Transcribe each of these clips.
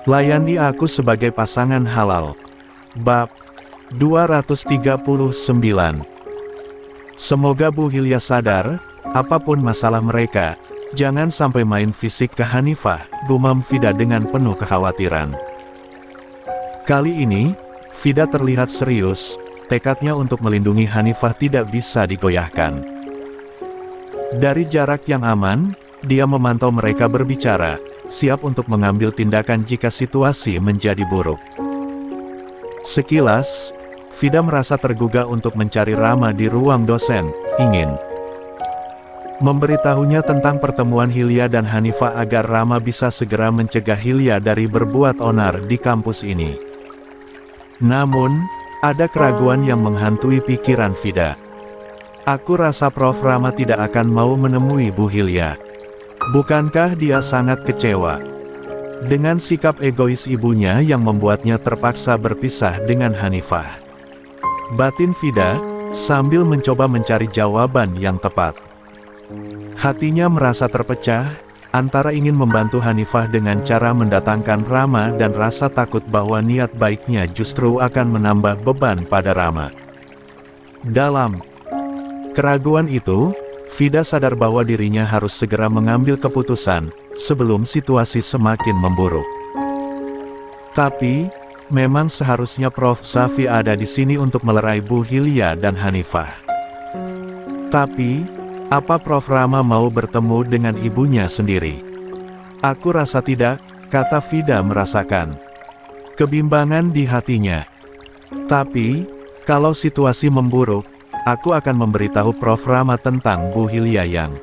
Layani aku sebagai pasangan halal. Bab 239. Semoga Bu Hilya sadar, apapun masalah mereka, jangan sampai main fisik ke Hanifah, gumam Vida dengan penuh kekhawatiran. Kali ini, Vida terlihat serius, tekadnya untuk melindungi Hanifah tidak bisa digoyahkan. Dari jarak yang aman, dia memantau mereka berbicara, siap untuk mengambil tindakan jika situasi menjadi buruk. Sekilas, Vida merasa tergugah untuk mencari Rama di ruang dosen, ingin memberitahunya tentang pertemuan Hilya dan Hanifah agar Rama bisa segera mencegah Hilya dari berbuat onar di kampus ini. Namun, ada keraguan yang menghantui pikiran Vida. Aku rasa Prof. Rama tidak akan mau menemui Bu Hilya. Bukankah dia sangat kecewa dengan sikap egois ibunya yang membuatnya terpaksa berpisah dengan Hanifah? Batin Vida, sambil mencoba mencari jawaban yang tepat. Hatinya merasa terpecah, antara ingin membantu Hanifah dengan cara mendatangkan Rama dan rasa takut bahwa niat baiknya justru akan menambah beban pada Rama. Dalam keraguan itu, Vida sadar bahwa dirinya harus segera mengambil keputusan, sebelum situasi semakin memburuk. Tapi, memang seharusnya Prof. Safi ada di sini untuk melerai Bu Hilya dan Hanifah. Tapi, apa Prof. Rama mau bertemu dengan ibunya sendiri? Aku rasa tidak, kata Vida merasakan kebimbangan di hatinya. Tapi, kalau situasi memburuk, aku akan memberitahu Prof. Rama tentang Bu Hilya yang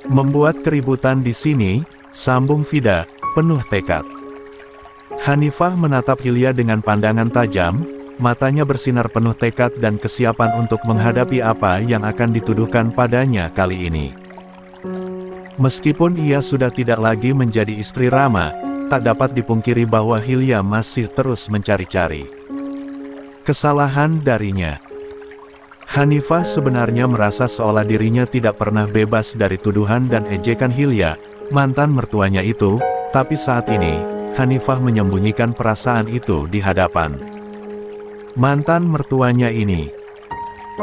membuat keributan di sini, sambung Vida, penuh tekad. Hanifah menatap Hilya dengan pandangan tajam, matanya bersinar penuh tekad dan kesiapan untuk menghadapi apa yang akan dituduhkan padanya kali ini. Meskipun ia sudah tidak lagi menjadi istri Rama, tak dapat dipungkiri bahwa Hilya masih terus mencari-cari kesalahan darinya. Hanifah sebenarnya merasa seolah dirinya tidak pernah bebas dari tuduhan dan ejekan Hilya, mantan mertuanya itu, tapi saat ini, Hanifah menyembunyikan perasaan itu di hadapan mantan mertuanya ini.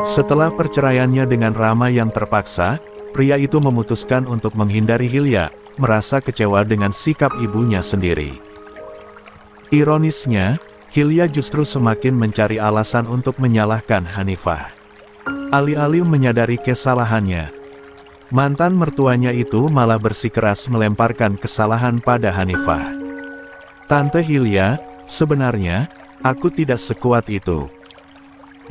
Setelah perceraiannya dengan Rama yang terpaksa, pria itu memutuskan untuk menghindari Hilya, merasa kecewa dengan sikap ibunya sendiri. Ironisnya, Hilya justru semakin mencari alasan untuk menyalahkan Hanifah. Alih-alih menyadari kesalahannya, mantan mertuanya itu malah bersikeras melemparkan kesalahan pada Hanifah. Tante Hilya, sebenarnya, aku tidak sekuat itu.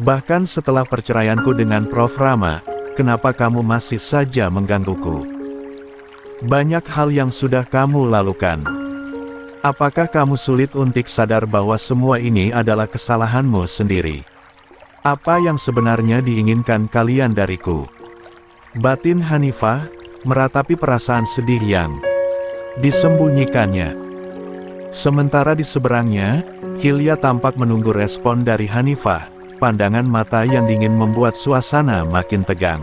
Bahkan setelah perceraianku dengan Prof. Rama, kenapa kamu masih saja menggangguku? Banyak hal yang sudah kamu lakukan. Apakah kamu sulit untuk sadar bahwa semua ini adalah kesalahanmu sendiri? Apa yang sebenarnya diinginkan kalian dariku? Batin Hanifah meratapi perasaan sedih yang disembunyikannya. Sementara di seberangnya, Hilya tampak menunggu respon dari Hanifah, pandangan mata yang dingin membuat suasana makin tegang.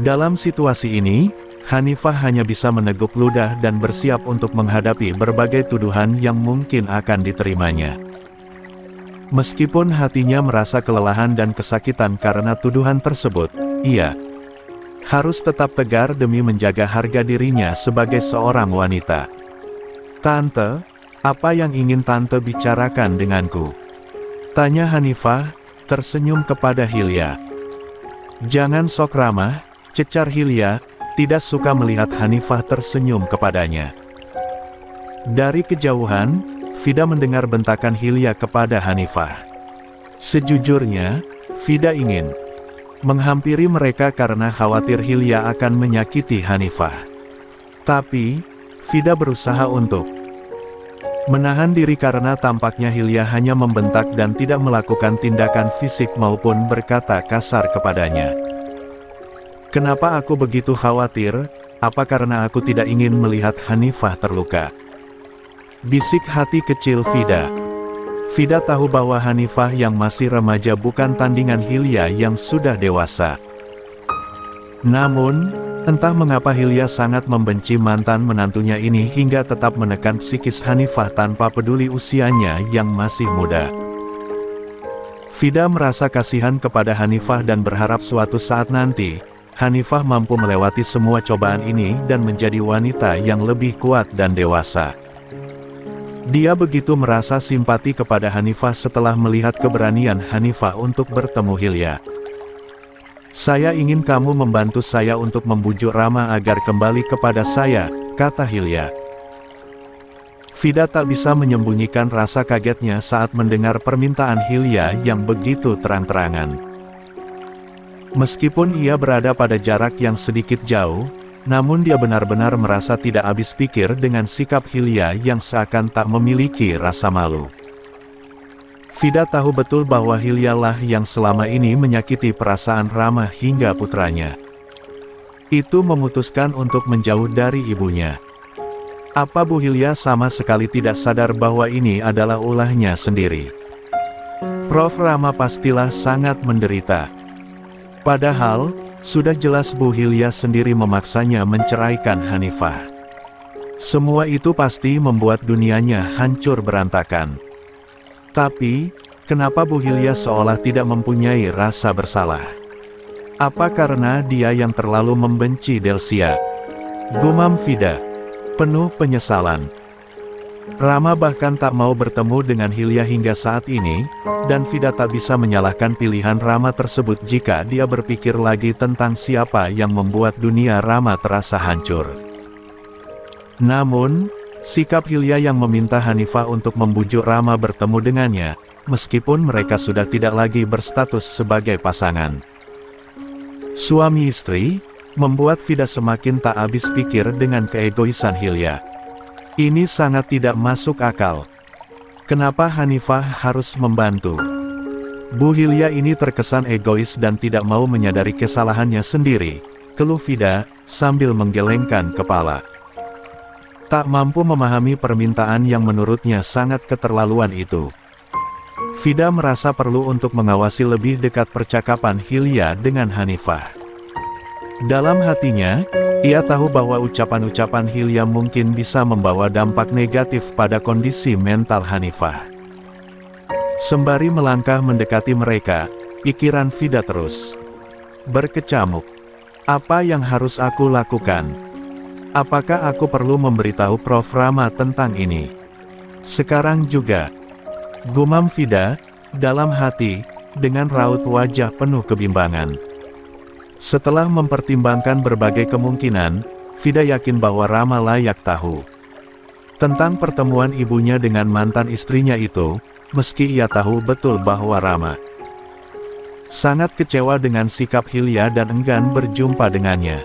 Dalam situasi ini, Hanifah hanya bisa meneguk ludah dan bersiap untuk menghadapi berbagai tuduhan yang mungkin akan diterimanya. Meskipun hatinya merasa kelelahan dan kesakitan karena tuduhan tersebut, ia harus tetap tegar demi menjaga harga dirinya sebagai seorang wanita. Tante, apa yang ingin Tante bicarakan denganku? Tanya Hanifah, tersenyum kepada Hilya. Jangan sok ramah, cecar Hilya, tidak suka melihat Hanifah tersenyum kepadanya. Dari kejauhan, Vida mendengar bentakan Hilya kepada Hanifah. Sejujurnya, Vida ingin menghampiri mereka karena khawatir Hilya akan menyakiti Hanifah. Tapi, Vida berusaha untuk menahan diri karena tampaknya Hilya hanya membentak dan tidak melakukan tindakan fisik maupun berkata kasar kepadanya. Kenapa aku begitu khawatir? Apa karena aku tidak ingin melihat Hanifah terluka? Bisik hati kecil Vida. Vida tahu bahwa Hanifah yang masih remaja bukan tandingan Hilya yang sudah dewasa. Namun, Entah mengapa Hilya sangat membenci mantan menantunya ini hingga tetap menekan psikis Hanifah tanpa peduli usianya yang masih muda. Vida merasa kasihan kepada Hanifah dan berharap suatu saat nanti, Hanifah mampu melewati semua cobaan ini dan menjadi wanita yang lebih kuat dan dewasa. Dia begitu merasa simpati kepada Hanifah setelah melihat keberanian Hanifah untuk bertemu Hilya. "Saya ingin kamu membantu saya untuk membujuk Rama agar kembali kepada saya," kata Hilya. Vida tak bisa menyembunyikan rasa kagetnya saat mendengar permintaan Hilya yang begitu terang-terangan. Meskipun ia berada pada jarak yang sedikit jauh, namun dia benar-benar merasa tidak habis pikir dengan sikap Hilya yang seakan tak memiliki rasa malu. Vida tahu betul bahwa Hilya lah yang selama ini menyakiti perasaan Rama hingga putranya. Itu memutuskan untuk menjauh dari ibunya. Apa Bu Hilya sama sekali tidak sadar bahwa ini adalah ulahnya sendiri? Prof. Rama pastilah sangat menderita. Padahal, sudah jelas Bu Hilya sendiri memaksanya menceraikan Hanifah. Semua itu pasti membuat dunianya hancur berantakan. Tapi, kenapa Bu Hilya seolah tidak mempunyai rasa bersalah? Apa karena dia yang terlalu membenci Delsia? Gumam Vida, penuh penyesalan. Rama bahkan tak mau bertemu dengan Hilya hingga saat ini, dan Vida tak bisa menyalahkan pilihan Rama tersebut jika dia berpikir lagi tentang siapa yang membuat dunia Rama terasa hancur. Namun, sikap Hilya yang meminta Hanifah untuk membujuk Rama bertemu dengannya, meskipun mereka sudah tidak lagi berstatus sebagai pasangan suami istri, membuat Vida semakin tak habis pikir dengan keegoisan Hilya. Ini sangat tidak masuk akal. Kenapa Hanifah harus membantu? Bu Hilya ini terkesan egois dan tidak mau menyadari kesalahannya sendiri, keluh Vida, sambil menggelengkan kepala. Tak mampu memahami permintaan yang menurutnya sangat keterlaluan itu. Vida merasa perlu untuk mengawasi lebih dekat percakapan Hilya dengan Hanifah. Dalam hatinya, ia tahu bahwa ucapan-ucapan Hilya mungkin bisa membawa dampak negatif pada kondisi mental Hanifah. Sembari melangkah mendekati mereka, pikiran Vida terus berkecamuk. Apa yang harus aku lakukan? Apakah aku perlu memberitahu Prof. Rama tentang ini? Sekarang juga, gumam Vida, dalam hati, dengan raut wajah penuh kebimbangan. Setelah mempertimbangkan berbagai kemungkinan, Vida yakin bahwa Rama layak tahu tentang pertemuan ibunya dengan mantan istrinya itu, meski ia tahu betul bahwa Rama sangat kecewa dengan sikap Hilya dan enggan berjumpa dengannya.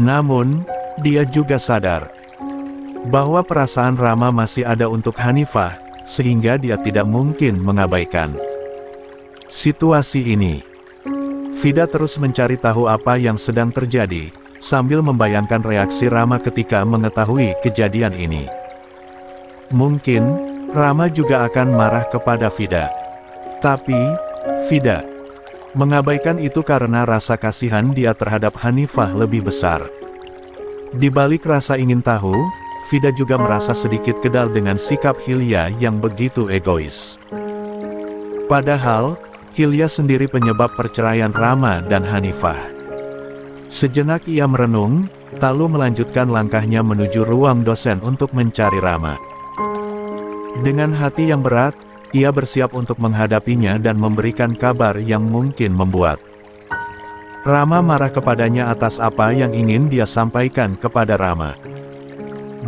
Namun, dia juga sadar bahwa perasaan Rama masih ada untuk Hanifah, sehingga dia tidak mungkin mengabaikan situasi ini. Vida terus mencari tahu apa yang sedang terjadi, sambil membayangkan reaksi Rama ketika mengetahui kejadian ini. Mungkin, Rama juga akan marah kepada Vida. Tapi, Vida mengabaikan itu karena rasa kasihan dia terhadap Hanifah lebih besar. Di balik rasa ingin tahu, Vida juga merasa sedikit kedal dengan sikap Hilya yang begitu egois. Padahal, Hilya sendiri penyebab perceraian Rama dan Hanifah. Sejenak ia merenung, lalu melanjutkan langkahnya menuju ruang dosen untuk mencari Rama. Dengan hati yang berat, ia bersiap untuk menghadapinya dan memberikan kabar yang mungkin membuat Rama marah kepadanya atas apa yang ingin dia sampaikan kepada Rama.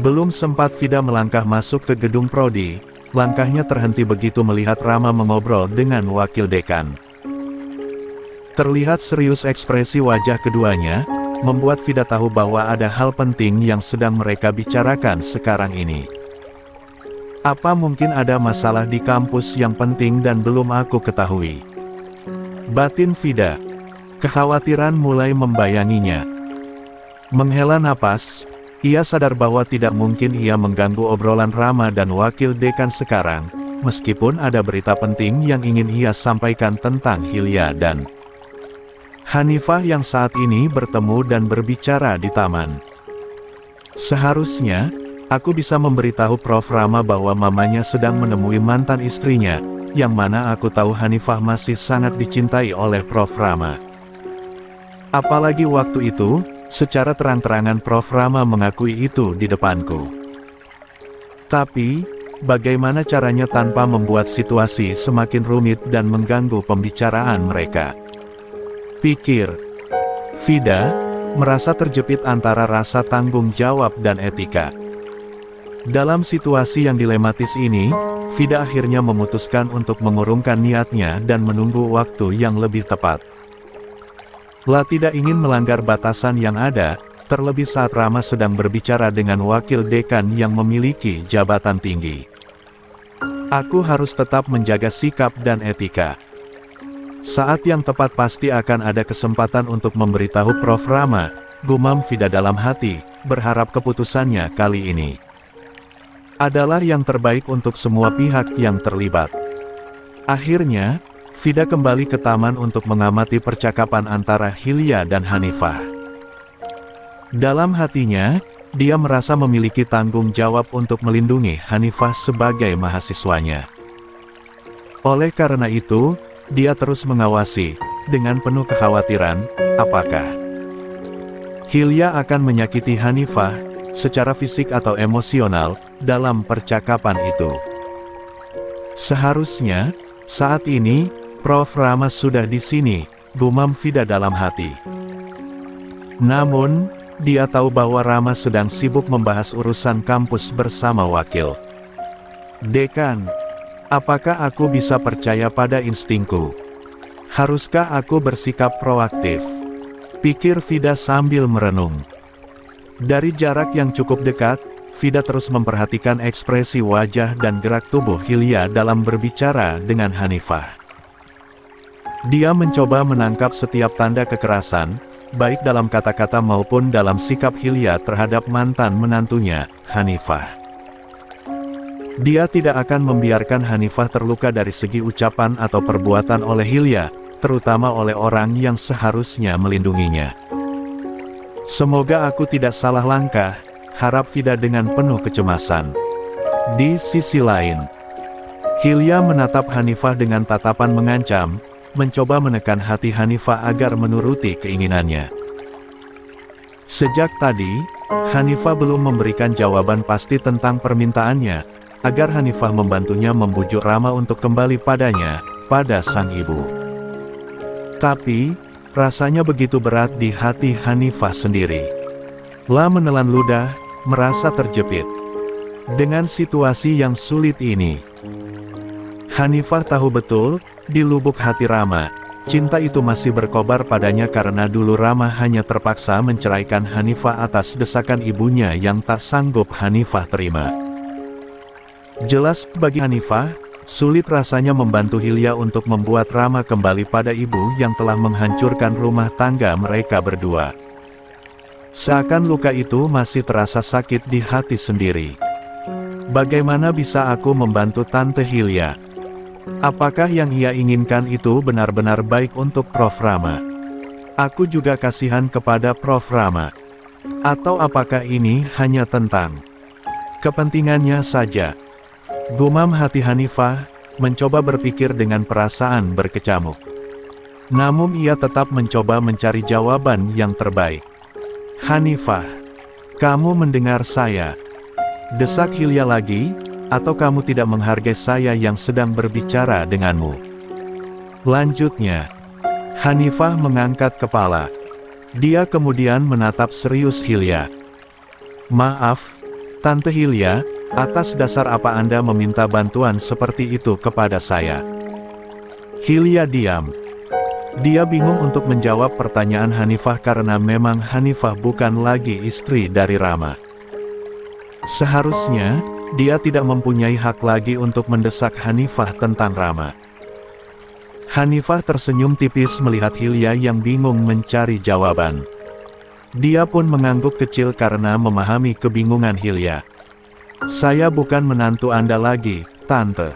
Belum sempat Vida melangkah masuk ke gedung prodi, langkahnya terhenti begitu melihat Rama mengobrol dengan wakil dekan. Terlihat serius ekspresi wajah keduanya, membuat Vida tahu bahwa ada hal penting yang sedang mereka bicarakan sekarang ini. Apa mungkin ada masalah di kampus yang penting dan belum aku ketahui? Batin Vida. Kekhawatiran mulai membayanginya. Menghela napas, ia sadar bahwa tidak mungkin ia mengganggu obrolan Rama dan wakil dekan sekarang, meskipun ada berita penting yang ingin ia sampaikan tentang Hilya dan Hanifah yang saat ini bertemu dan berbicara di taman. Seharusnya, aku bisa memberitahu Prof. Rama bahwa mamanya sedang menemui mantan istrinya, yang mana aku tahu Hanifah masih sangat dicintai oleh Prof. Rama. Apalagi waktu itu, secara terang-terangan Prof. Rama mengakui itu di depanku. Tapi, bagaimana caranya tanpa membuat situasi semakin rumit dan mengganggu pembicaraan mereka? Pikir Vida, merasa terjepit antara rasa tanggung jawab dan etika. Dalam situasi yang dilematis ini, Vida akhirnya memutuskan untuk mengurungkan niatnya dan menunggu waktu yang lebih tepat. La tidak ingin melanggar batasan yang ada, terlebih saat Rama sedang berbicara dengan wakil dekan yang memiliki jabatan tinggi. Aku harus tetap menjaga sikap dan etika. Saat yang tepat pasti akan ada kesempatan untuk memberitahu Prof. Rama, gumam Vida dalam hati, berharap keputusannya kali ini adalah yang terbaik untuk semua pihak yang terlibat. Akhirnya, Vida kembali ke taman untuk mengamati percakapan antara Hilya dan Hanifah. Dalam hatinya, dia merasa memiliki tanggung jawab untuk melindungi Hanifah sebagai mahasiswanya. Oleh karena itu, dia terus mengawasi, dengan penuh kekhawatiran, apakah Hilya akan menyakiti Hanifah, secara fisik atau emosional, dalam percakapan itu. Seharusnya, saat ini, Prof. Rama sudah di sini, gumam Vida dalam hati. Namun, dia tahu bahwa Rama sedang sibuk membahas urusan kampus bersama wakil dekan. Apakah aku bisa percaya pada instingku? Haruskah aku bersikap proaktif? Pikir Vida sambil merenung. Dari jarak yang cukup dekat, Vida terus memperhatikan ekspresi wajah dan gerak tubuh Hilya dalam berbicara dengan Hanifah. Dia mencoba menangkap setiap tanda kekerasan, baik dalam kata-kata maupun dalam sikap Hilya terhadap mantan menantunya, Hanifah. Dia tidak akan membiarkan Hanifah terluka dari segi ucapan atau perbuatan oleh Hilya, terutama oleh orang yang seharusnya melindunginya. Semoga aku tidak salah langkah, harap Vida dengan penuh kecemasan. Di sisi lain, Hilya menatap Hanifah dengan tatapan mengancam, mencoba menekan hati Hanifah agar menuruti keinginannya. Sejak tadi, Hanifah belum memberikan jawaban pasti tentang permintaannya, agar Hanifah membantunya membujuk Rama untuk kembali padanya, pada sang ibu. Tapi, rasanya begitu berat di hati Hanifah sendiri. La menelan ludah, merasa terjepit dengan situasi yang sulit ini. Hanifah tahu betul, di lubuk hati Rama, cinta itu masih berkobar padanya karena dulu Rama hanya terpaksa menceraikan Hanifah atas desakan ibunya yang tak sanggup Hanifah terima. Jelas, bagi Hanifah, sulit rasanya membantu Hilya untuk membuat Rama kembali pada ibu yang telah menghancurkan rumah tangga mereka berdua. Seakan luka itu masih terasa sakit di hati sendiri. Bagaimana bisa aku membantu Tante Hilya? Apakah yang ia inginkan itu benar-benar baik untuk Prof. Rama? Aku juga kasihan kepada Prof. Rama. Atau apakah ini hanya tentang kepentingannya saja? Gumam hati Hanifah, mencoba berpikir dengan perasaan berkecamuk. Namun ia tetap mencoba mencari jawaban yang terbaik. Hanifah, kamu mendengar saya? Desak Hilya lagi, atau kamu tidak menghargai saya yang sedang berbicara denganmu? Lanjutnya, Hanifah mengangkat kepala. Dia kemudian menatap serius Hilya. Maaf, Tante Hilya, atas dasar apa Anda meminta bantuan seperti itu kepada saya? Hilya diam. Dia bingung untuk menjawab pertanyaan Hanifah karena memang Hanifah bukan lagi istri dari Rama. Seharusnya, dia tidak mempunyai hak lagi untuk mendesak Hanifah tentang Rama. Hanifah tersenyum tipis melihat Hilya yang bingung mencari jawaban. Dia pun mengangguk kecil karena memahami kebingungan Hilya. Saya bukan menantu Anda lagi, Tante.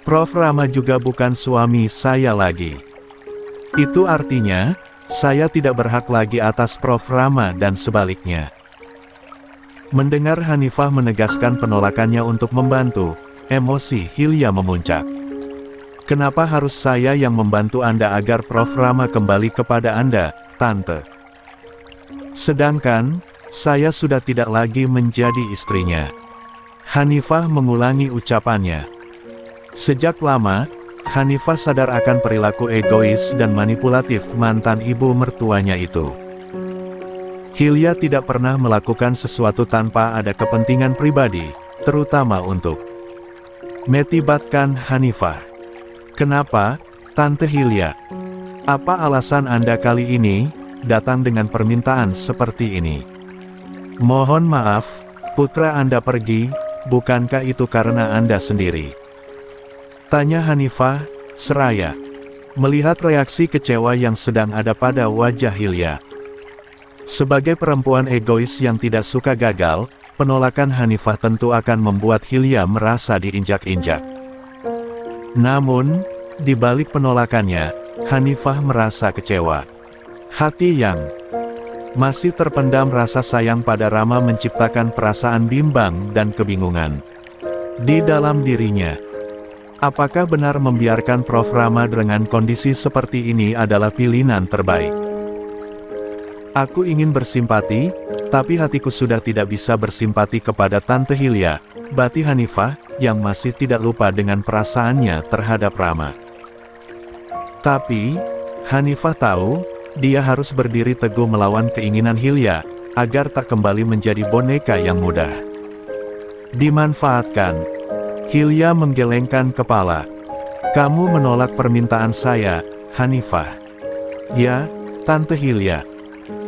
Prof. Rama juga bukan suami saya lagi. Itu artinya, Saya tidak berhak lagi atas Prof. Rama dan sebaliknya. Mendengar Hanifah menegaskan penolakannya untuk membantu, emosi Hilya memuncak. Kenapa harus saya yang membantu Anda agar Prof. Rama kembali kepada Anda, Tante? Sedangkan, saya sudah tidak lagi menjadi istrinya. Hanifah mengulangi ucapannya. Sejak lama, Hanifah sadar akan perilaku egois dan manipulatif mantan ibu mertuanya itu. Hilya tidak pernah melakukan sesuatu tanpa ada kepentingan pribadi, terutama untuk metibatkan Hanifah. Kenapa, Tante Hilya? Apa alasan Anda kali ini datang dengan permintaan seperti ini? Mohon maaf, putra Anda pergi, bukankah itu karena Anda sendiri? Tanya Hanifah, seraya melihat reaksi kecewa yang sedang ada pada wajah Hilya. Sebagai perempuan egois yang tidak suka gagal, penolakan Hanifah tentu akan membuat Hilya merasa diinjak-injak. Namun, di balik penolakannya, Hanifah merasa kecewa. Hati yang masih terpendam rasa sayang pada Rama menciptakan perasaan bimbang dan kebingungan di dalam dirinya. Apakah benar membiarkan Prof. Rama dengan kondisi seperti ini adalah pilihan terbaik? Aku ingin bersimpati, tapi hatiku sudah tidak bisa bersimpati kepada Tante Hilya, bati Hanifah, yang masih tidak lupa dengan perasaannya terhadap Rama. Tapi, Hanifah tahu, dia harus berdiri teguh melawan keinginan Hilya, agar tak kembali menjadi boneka yang mudah dimanfaatkan. Hilya menggelengkan kepala. Kamu menolak permintaan saya, Hanifah. Ya, Tante Hilya.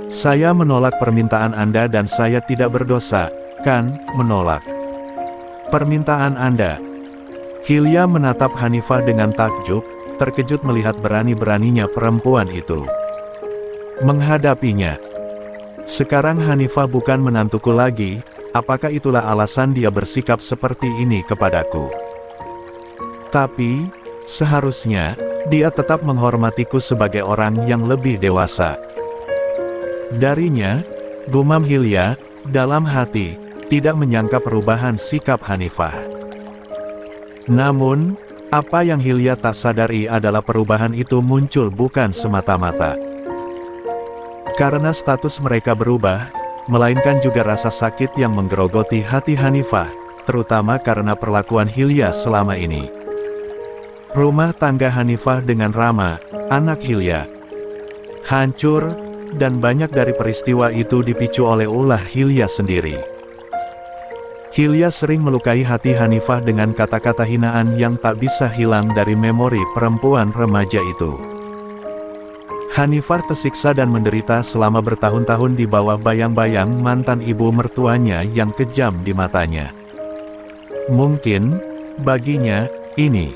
Saya menolak permintaan Anda dan saya tidak berdosa, kan, menolak permintaan Anda. Hilya menatap Hanifah dengan takjub, terkejut melihat berani-beraninya perempuan itu menghadapinya. Sekarang Hanifah bukan menantuku lagi, apakah itulah alasan dia bersikap seperti ini kepadaku? Tapi, seharusnya, dia tetap menghormatiku sebagai orang yang lebih dewasa darinya, gumam Hilya, dalam hati, tidak menyangka perubahan sikap Hanifah. Namun, apa yang Hilya tak sadari adalah perubahan itu muncul bukan semata-mata karena status mereka berubah, melainkan juga rasa sakit yang menggerogoti hati Hanifah, terutama karena perlakuan Hilya selama ini. Rumah tangga Hanifah dengan Rama, anak Hilya, hancur, dan banyak dari peristiwa itu dipicu oleh ulah Hilya sendiri. Hilya sering melukai hati Hanifah dengan kata-kata hinaan yang tak bisa hilang dari memori perempuan remaja itu. Hanifah tersiksa dan menderita selama bertahun-tahun di bawah bayang-bayang mantan ibu mertuanya yang kejam di matanya. Mungkin, baginya, ini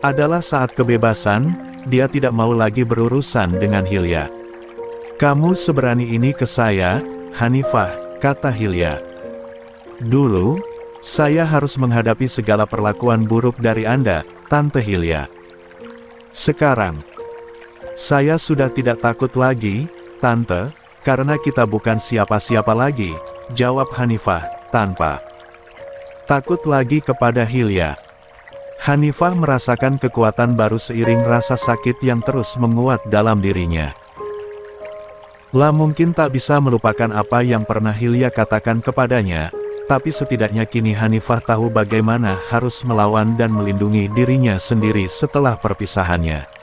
adalah saat kebebasan, dia tidak mau lagi berurusan dengan Hilya. Kamu seberani ini ke saya, Hanifah, kata Hilya. Dulu, saya harus menghadapi segala perlakuan buruk dari Anda, Tante Hilya. Sekarang, saya sudah tidak takut lagi, Tante, karena kita bukan siapa-siapa lagi, jawab Hanifah, tanpa takut lagi kepada Hilya. Hanifah merasakan kekuatan baru seiring rasa sakit yang terus menguat dalam dirinya. Lah mungkin tak bisa melupakan apa yang pernah Hilya katakan kepadanya, tapi setidaknya kini Hanifah tahu bagaimana harus melawan dan melindungi dirinya sendiri setelah perpisahannya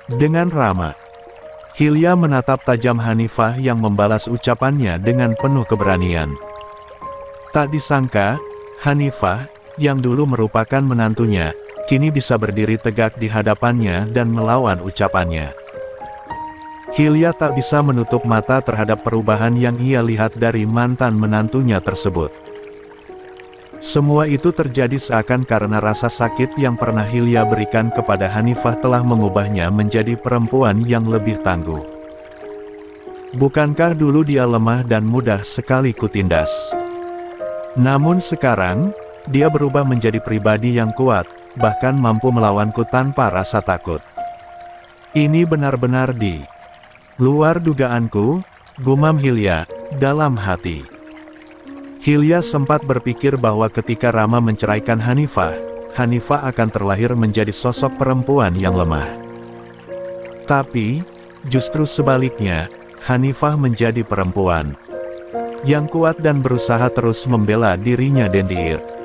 dengan Rama. Hilya menatap tajam Hanifah yang membalas ucapannya dengan penuh keberanian. Tak disangka, Hanifah, yang dulu merupakan menantunya, kini bisa berdiri tegak di hadapannya dan melawan ucapannya. Hilya tak bisa menutup mata terhadap perubahan yang ia lihat dari mantan menantunya tersebut. Semua itu terjadi seakan karena rasa sakit yang pernah Hilya berikan kepada Hanifah telah mengubahnya menjadi perempuan yang lebih tangguh. Bukankah dulu dia lemah dan mudah sekali kutindas? Namun sekarang, dia berubah menjadi pribadi yang kuat, bahkan mampu melawanku tanpa rasa takut. Ini benar-benar Luar dugaanku, gumam Hilya, dalam hati. Hilya sempat berpikir bahwa ketika Rama menceraikan Hanifah, Hanifah akan terlahir menjadi sosok perempuan yang lemah. Tapi, justru sebaliknya, Hanifah menjadi perempuan yang kuat dan berusaha terus membela dirinya dan Dendiir.